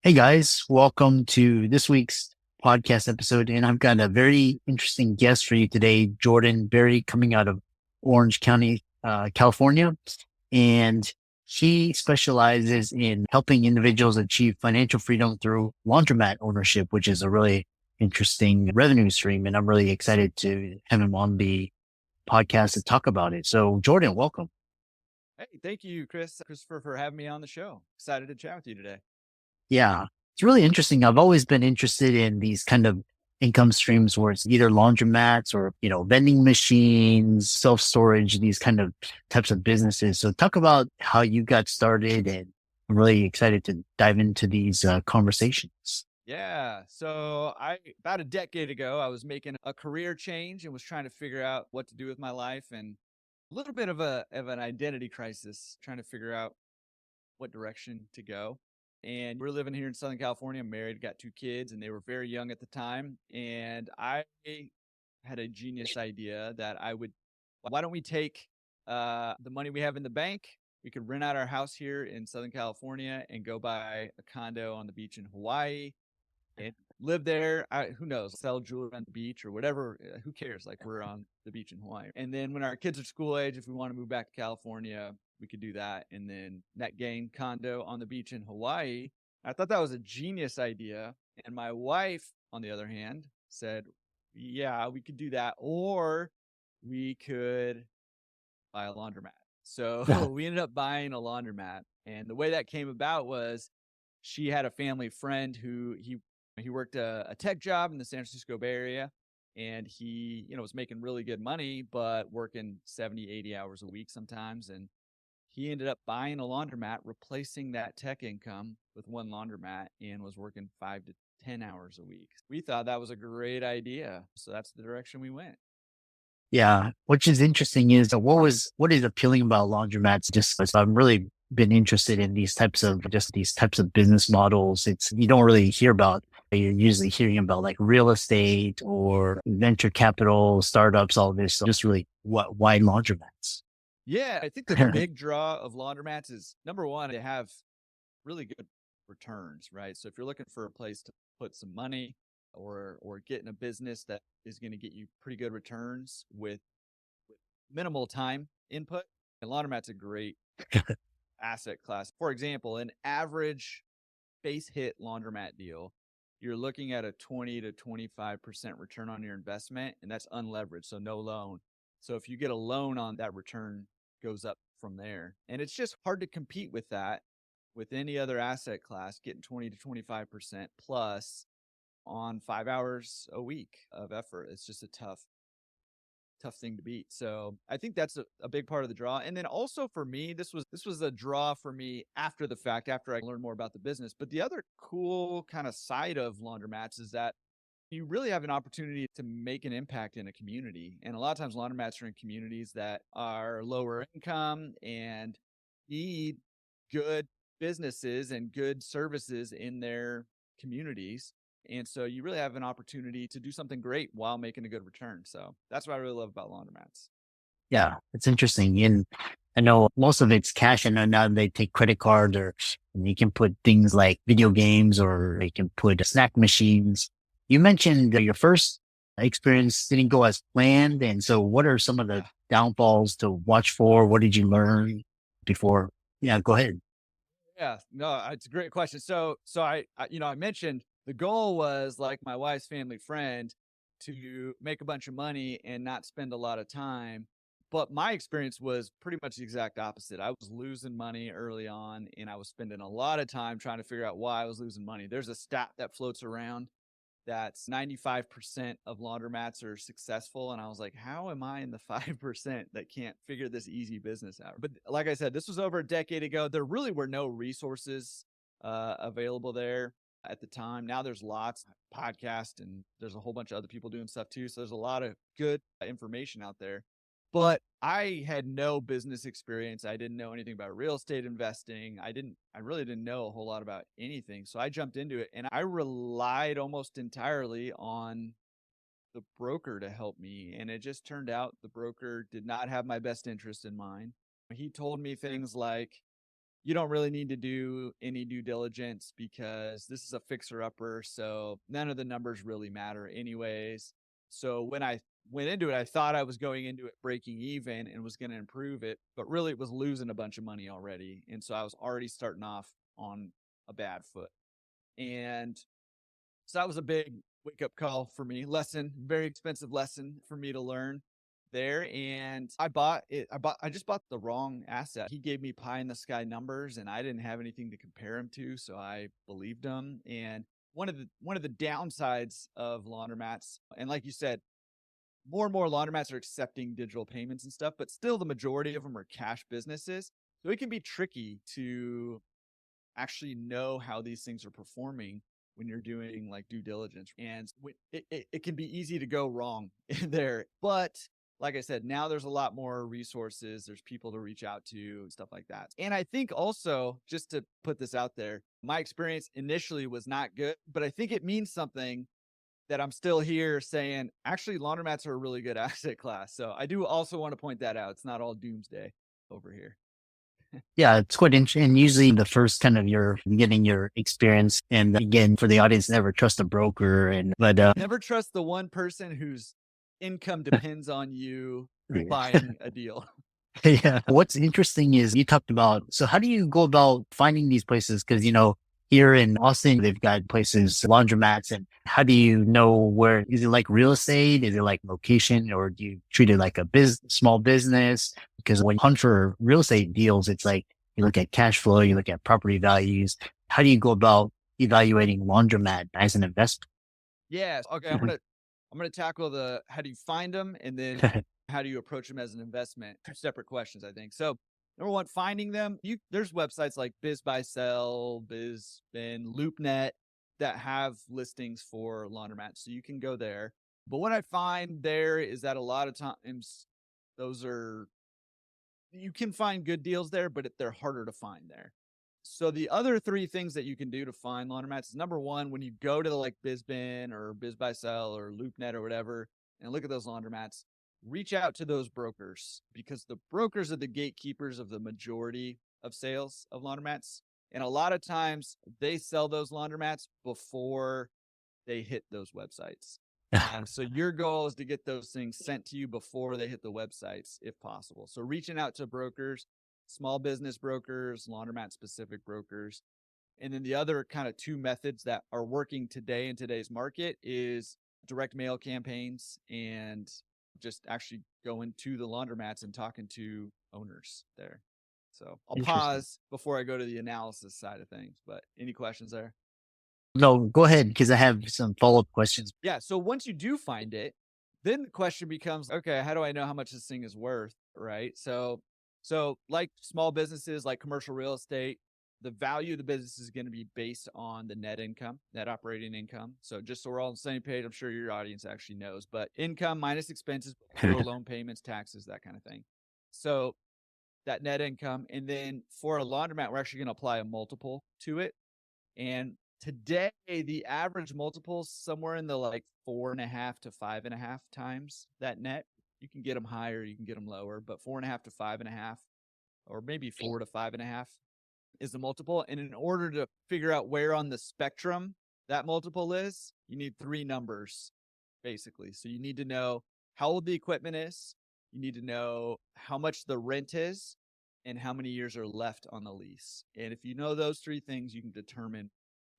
Hey guys, welcome to this week's podcast episode. And I've got a very interesting guest for you today, Jordan Berry, coming out of Orange County, California. And he specializes in helping individuals achieve financial freedom through laundromat ownership, which is a really interesting revenue stream. And I'm really excited to have him on the podcast to talk about it. So, Jordan, welcome. Hey, thank you, Christopher, for having me on the show. Excited to chat with you today. Yeah, it's really interesting. I've always been interested in these kind of income streams where it's either laundromats or, vending machines, self-storage, these kind of types of businesses. So talk about how you got started, and I'm really excited to dive into these conversations. Yeah, so I about a decade ago, I was making a career change and was trying to figure out what to do with my life, and a little bit of an identity crisis, trying to figure out what direction to go. And we're living here in Southern California. I'm married, got two kids, and they were very young at the time. And I had a genius idea that why don't we take the money we have in the bank? We could rent out our house here in Southern California and go buy a condo on the beach in Hawaii and live there. Who knows? Sell jewelry on the beach or whatever. Who cares? Like, we're on the beach in Hawaii. And then when our kids are school age, if we want to move back to California, we could do that. And then net gain condo on the beach in Hawaii. I thought that was a genius idea. And my wife, on the other hand, said, yeah, we could do that. Or we could buy a laundromat. So we ended up buying a laundromat. And the way that came about was she had a family friend who he worked a tech job in the San Francisco Bay Area, and he was making really good money but working 70, 80 hours a week sometimes. And he ended up buying a laundromat, replacing that tech income with one laundromat, and was working 5 to 10 hours a week. We thought that was a great idea, so that's the direction we went. Yeah, which is interesting is what is appealing about laundromats. Just I've really been interested in these types of business models. It's you don't really hear about. You're usually hearing about like real estate or venture capital, startups, all this. So just really why laundromats? Yeah, I think the big draw of laundromats is, number one, they have really good returns, right? So if you're looking for a place to put some money or get in a business that is going to get you pretty good returns with minimal time input, and laundromat's a great asset class. For example, an average base hit laundromat deal, you're looking at a 20 to 25% return on your investment, and that's unleveraged, so no loan. So if you get a loan on that, return goes up from there. And it's just hard to compete with that with any other asset class, getting 20 to 25% plus on 5 hours a week of effort. It's just a tough thing to beat. So I think that's a big part of the draw. And then also for me, this was a draw for me after the fact, after I learned more about the business. But the other cool kind of side of laundromats is that you really have an opportunity to make an impact in a community. And a lot of times laundromats are in communities that are lower income and need good businesses and good services in their communities. And so you really have an opportunity to do something great while making a good return. So that's what I really love about laundromats. Yeah, it's interesting. And I know most of it's cash. I know now they take credit cards or you can put things like video games or you can put snack machines. You mentioned that your first experience didn't go as planned. And so what are some of the Yeah. downfalls to watch for? What did you learn before? Yeah, go ahead. Yeah. No, it's a great question. So I mentioned the goal was, like, my wife's family friend, to make a bunch of money and not spend a lot of time. But my experience was pretty much the exact opposite. I was losing money early on, and I was spending a lot of time trying to figure out why I was losing money. There's a stat that floats around that's 95% of laundromats are successful. And I was like, how am I in the 5% that can't figure this easy business out? But like I said, this was over a decade ago. There really were no resources available there at the time. Now there's lots podcast, and there's a whole bunch of other people doing stuff too. So there's a lot of good information out there. But I had no business experience. I didn't know anything about real estate investing. I really didn't know a whole lot about anything. So I jumped into it, and I relied almost entirely on the broker to help me. And it just turned out the broker did not have my best interest in mind. He told me things like, you don't really need to do any due diligence because this is a fixer upper. So none of the numbers really matter anyways. So when I went into it, I thought I was going into it breaking even and was going to improve it, but really it was losing a bunch of money already. And so I was already starting off on a bad foot. And so that was a big wake up call for me. Very expensive lesson for me to learn there. And I just bought the wrong asset. He gave me pie in the sky numbers and I didn't have anything to compare him to. So I believed him. And one of the downsides of laundromats, and like you said, more and more laundromats are accepting digital payments and stuff, but still the majority of them are cash businesses. So it can be tricky to actually know how these things are performing when you're doing like due diligence. And it can be easy to go wrong in there. But like I said, now there's a lot more resources. There's people to reach out to and stuff like that. And I think also, just to put this out there, my experience initially was not good, but I think it means something that I'm still here saying, actually, laundromats are a really good asset class. So I do also want to point that out. It's not all doomsday over here. Yeah, it's quite interesting. And usually the first kind of your getting your experience. And again, for the audience, never trust a broker. Never trust the one person whose income depends on you buying a deal. Yeah. What's interesting is you talked about, so how do you go about finding these places? Because, here in Austin, they've got places, laundromats, and how do you know where, is it like real estate? Is it like location, or do you treat it like a small business? Because when you hunt for real estate deals, it's like you look at cash flow, you look at property values. How do you go about evaluating laundromat as an investment? Yes. Okay. I'm gonna tackle the how do you find them, and then how do you approach them as an investment? Two separate questions, I think. So number one, finding them. There's websites like BizBuySell, BizBin, LoopNet that have listings for laundromats, so you can go there. But what I find there is that a lot of times you can find good deals there, but they're harder to find there. So the other three things that you can do to find laundromats is number one, when you go to like BizBin or BizBuySell or LoopNet or whatever, and look at those laundromats, reach out to those brokers because the brokers are the gatekeepers of the majority of sales of laundromats. And a lot of times they sell those laundromats before they hit those websites. So your goal is to get those things sent to you before they hit the websites, if possible. So reaching out to brokers, small business brokers, laundromat specific brokers. And then the other kind of two methods that are working today in today's market is direct mail campaigns and just actually going to the laundromats and talking to owners there. So I'll pause before I go to the analysis side of things, but any questions there? No, go ahead, because I have some follow-up questions. Yeah. So once you do find it, then the question becomes, okay, how do I know how much this thing is worth? Right. So like small businesses, like commercial real estate, the value of the business is going to be based on the net operating income. So just so we're all on the same page, I'm sure your audience actually knows, but income minus expenses, before loan payments, taxes, that kind of thing. So that net income. And then for a laundromat, we're actually going to apply a multiple to it. And today, the average multiple is somewhere in the like 4.5 to 5.5 times that net. You can get them higher, you can get them lower, but 4.5 to 5.5, or maybe 4 to 5.5 is the multiple. And in order to figure out where on the spectrum that multiple is, you need three numbers, basically. So you need to know how old the equipment is, you need to know how much the rent is, and how many years are left on the lease. And if you know those three things, you can determine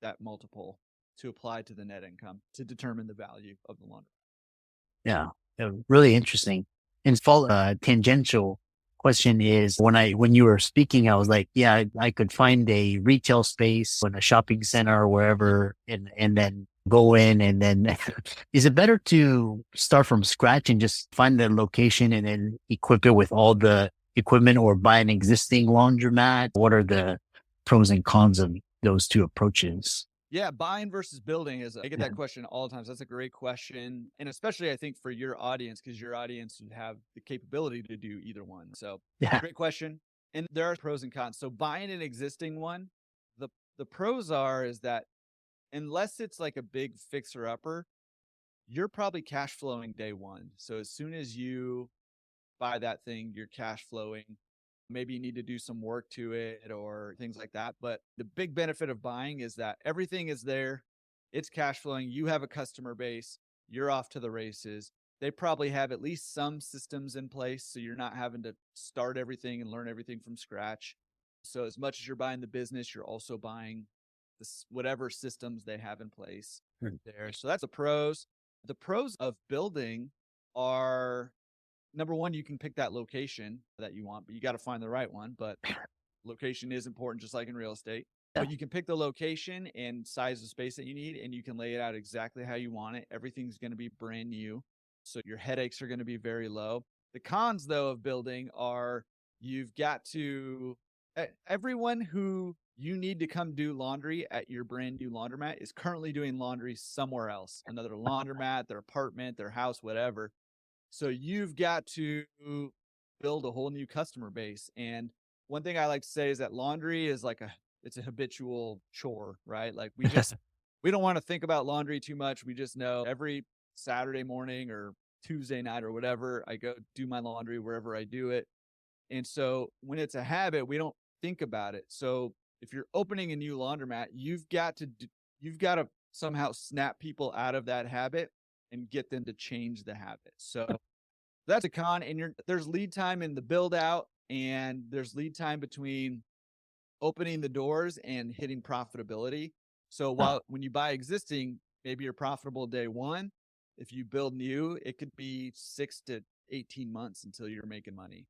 that multiple to apply to the net income to determine the value of the laundry. Yeah, really interesting. And tangential question is, when you were speaking, I was like, yeah, I could find a retail space in a shopping center or wherever, and then go in, and then is it better to start from scratch and just find the location and then equip it with all the equipment, or buy an existing laundromat? What are the pros and cons of those two approaches? Yeah, buying versus building I get that question all the time. So that's a great question. And especially I think for your audience, because your audience would have the capability to do either one. So great question. And there are pros and cons. So buying an existing one, the pros is that unless it's like a big fixer upper, you're probably cash flowing day one. So as soon as you buy that thing, you're cash flowing maybe you need to do some work to it or things like that. But the big benefit of buying is that everything is there. It's cash flowing. You have a customer base. You're off to the races. They probably have at least some systems in place, so you're not having to start everything and learn everything from scratch. So as much as you're buying the business, you're also buying this, whatever systems they have in place there. So that's the pros. The pros of building are, number one, you can pick that location that you want, but you got to find the right one. But location is important, just like in real estate. Yeah. But you can pick the location and size of space that you need, and you can lay it out exactly how you want it. Everything's going to be brand new, so your headaches are going to be very low. The cons, though, of building are you've got to, everyone who you need to come do laundry at your brand new laundromat is currently doing laundry somewhere else, another laundromat, their apartment, their house, whatever. So you've got to build a whole new customer base. And one thing I like to say is that laundry is like it's a habitual chore, right? Like we don't want to think about laundry too much. We just know every Saturday morning or Tuesday night or whatever, I go do my laundry wherever I do it. And so when it's a habit, we don't think about it. So if you're opening a new laundromat, you've got to somehow snap people out of that habit and get them to change the habit. So that's a con. And there's lead time in the build out, and there's lead time between opening the doors and hitting profitability. So when you buy existing, maybe you're profitable day one. If you build new, it could be 6 to 18 months until you're making money.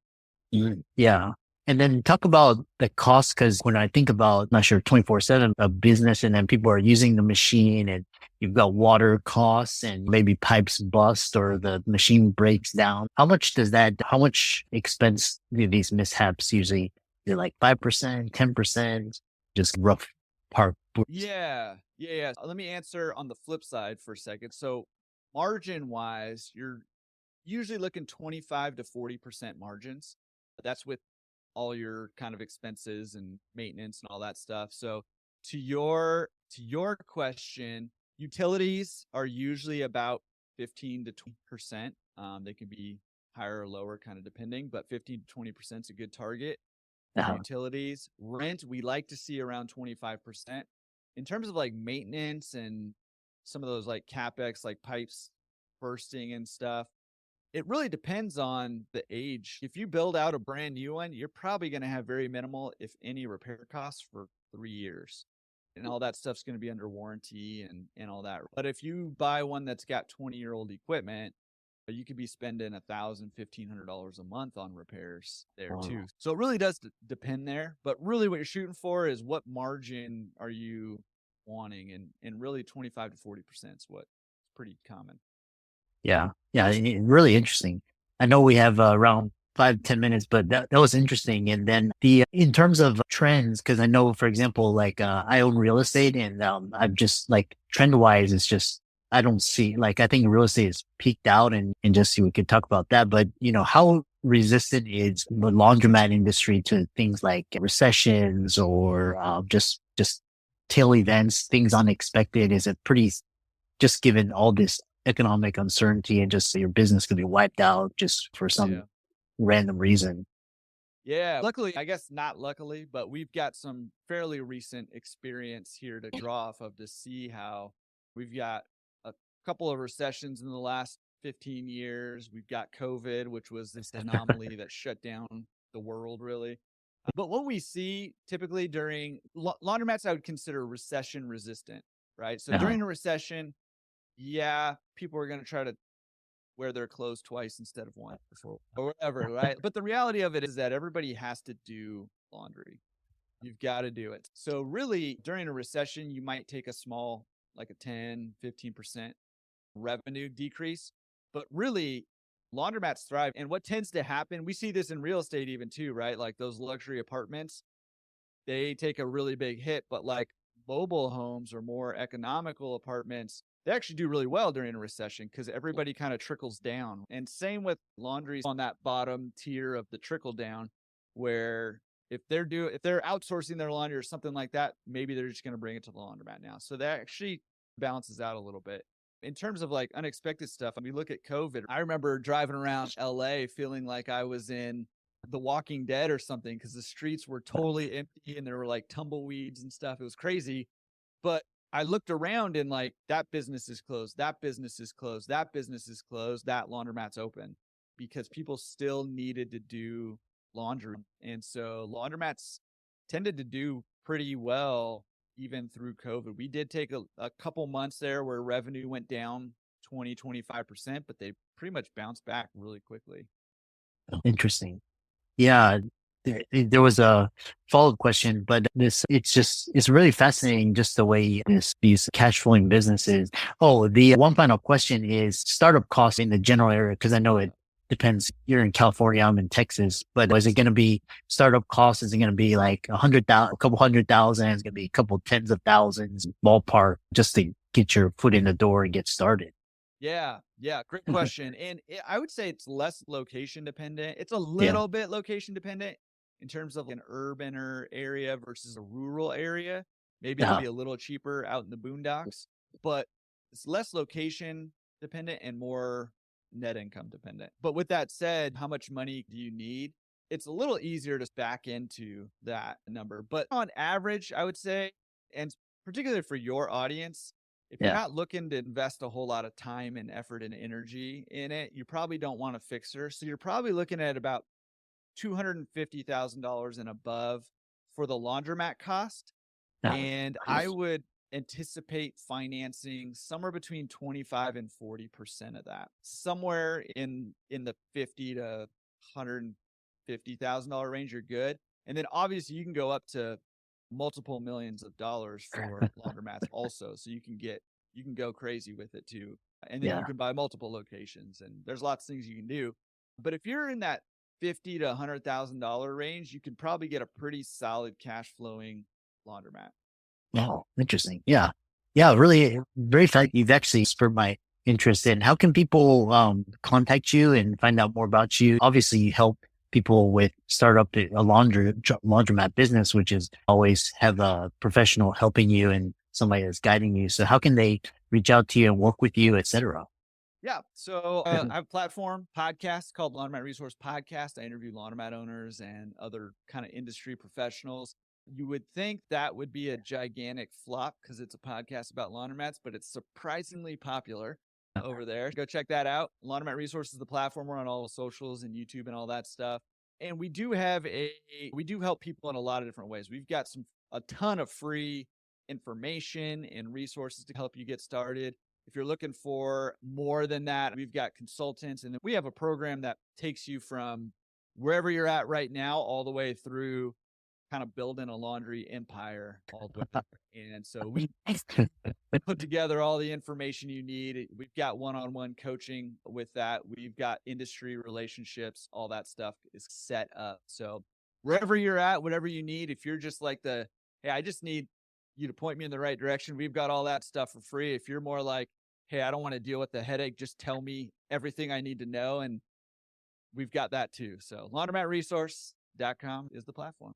Yeah. And then talk about the cost, because when I think about, I'm not sure, 24/7 a business, and then people are using the machine, and you've got water costs and maybe pipes bust or the machine breaks down. How much expense do these mishaps usually? Is it like 5%, 10%, just rough part? Yeah. Let me answer on the flip side for a second. So margin wise, you're usually looking 25 to 40% margins. That's with all your kind of expenses and maintenance and all that stuff. So to your question, utilities are usually about 15 to 20%. They can be higher or lower, kind of depending, but 15 to 20% is a good target. Utilities, rent, we like to see around 25%. In terms of like maintenance and some of those like CapEx, like pipes bursting and stuff, it really depends on the age. If you build out a brand new one, you're probably going to have very minimal, if any, repair costs for 3 years. And all that stuff's going to be under warranty and all that. But if you buy one that's got 20-year-old equipment, you could be spending $1,000, $1,500 a month on repairs there too. So it really does depend there. But really what you're shooting for is what margin are you wanting? And really 25 to 40% is what's pretty common. Yeah. Really interesting. I know we have around 5-10 minutes, but that was interesting. And then in terms of trends, because I know, for example, like I own real estate, and I'm just like trend wise, it's just, I don't see, like, I think real estate is peaked out, and just we could talk about that. But how resistant is the laundromat industry to things like recessions or just tail events, things unexpected? Is it pretty, just given all this economic uncertainty and just your business could be wiped out just for some random reason? Yeah. Luckily, I guess not luckily, but we've got some fairly recent experience here to draw off of to see how we've got a couple of recessions in the last 15 years. We've got COVID, which was this anomaly that shut down the world, really. But what we see typically during laundromats, I would consider recession resistant, right? So during a recession, people are going to try to wear their clothes twice instead of once or whatever, right? But the reality of it is that everybody has to do laundry. You've got to do it. So really, during a recession, you might take a small, like a 10, 15% revenue decrease. But really, laundromats thrive. And what tends to happen, we see this in real estate even too, right? Like those luxury apartments, they take a really big hit. But like mobile homes or more economical apartments, they actually do really well during a recession because everybody kind of trickles down. And same with laundries on that bottom tier of the trickle down, where if they're outsourcing their laundry or something like that, maybe they're just going to bring it to the laundromat now. So that actually balances out a little bit. In terms of like unexpected stuff, when we look at COVID, I remember driving around LA feeling like I was in The Walking Dead or something, because the streets were totally empty and there were like tumbleweeds and stuff. It was crazy. But I looked around and like that business is closed, that business is closed, that business is closed, that laundromat's open because people still needed to do laundry. And so laundromats tended to do pretty well even through COVID. We did take a couple months there where revenue went down 20-25%, but they pretty much bounced back really quickly. Interesting. Yeah. There was a follow-up question, but it's really fascinating just the way these cash flowing businesses. Oh, the one final question is startup costs in the general area, because I know it depends. You're in California, I'm in Texas, but is it going to be startup costs? Is it going to be like 100,000, a couple 100,000? Is it going to be a couple tens of thousands ballpark just to get your foot in the door and get started? Yeah. Great question. And I would say it's less location dependent. It's a little bit location dependent in terms of an urban area versus a rural area. Maybe it'll be a little cheaper out in the boondocks, but it's less location dependent and more net income dependent. But with that said, how much money do you need? It's a little easier to back into that number. But on average, I would say, and particularly for your audience, if you're not looking to invest a whole lot of time and effort and energy in it, you probably don't want a fixer. So you're probably looking at about $250,000 and above for the laundromat cost. And I would anticipate financing somewhere between 25 and 40% of that, somewhere in the $50,000 to $150,000 range. You're good. And then obviously you can go up to multiple millions of dollars for laundromats also. So you can go crazy with it too. And then you can buy multiple locations and there's lots of things you can do. But if you're in that $50,000 to $100,000 range, you can probably get a pretty solid cash flowing laundromat. Oh, interesting. Yeah. Really very fact. You've actually spurred my interest in how can people, contact you and find out more about you? Obviously you help people with start up a laundromat business, which is always have a professional helping you and somebody that's guiding you. So how can they reach out to you and work with you, et cetera? Yeah. So I have a platform podcast called Laundromat Resource Podcast. I interview laundromat owners and other kind of industry professionals. You would think that would be a gigantic flop because it's a podcast about laundromats, but it's surprisingly popular over there. Go check that out. Laundromat Resource is the platform. We're on all the socials and YouTube and all that stuff. And we do help people in a lot of different ways. We've got a ton of free information and resources to help you get started. If you're looking for more than that, we've got consultants, and we have a program that takes you from wherever you're at right now all the way through kind of building a laundry empire all the way. And so we put together all the information you need. We've got one-on-one coaching with that. We've got industry relationships. All that stuff is set up. So wherever you're at, whatever you need, if you're just like hey, I just need you to point me in the right direction, we've got all that stuff for free. If you're more like, hey, I don't want to deal with the headache, just tell me everything I need to know. And we've got that too. So laundromatresource.com is the platform.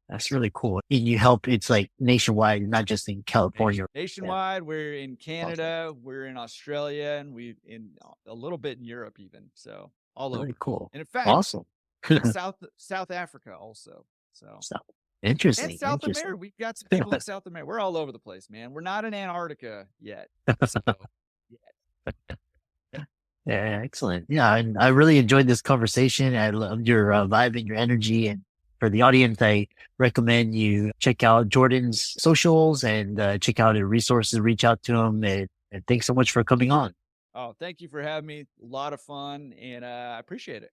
That's really cool. And you help, it's like nationwide, not just in California. Nationwide. We're in Canada, we're in Australia, and we're in a little bit in Europe even. So all over. Really cool. And in fact, awesome. South Africa also. So interesting. And South America. We've got some people in South America. We're all over the place, man. We're not in Antarctica yet. So, yeah, excellent. Yeah, and I really enjoyed this conversation. I love your vibe and your energy. And for the audience, I recommend you check out Jordan's socials and check out his resources, reach out to him. And thanks so much for coming on. Oh, thank you for having me. A lot of fun, and I appreciate it.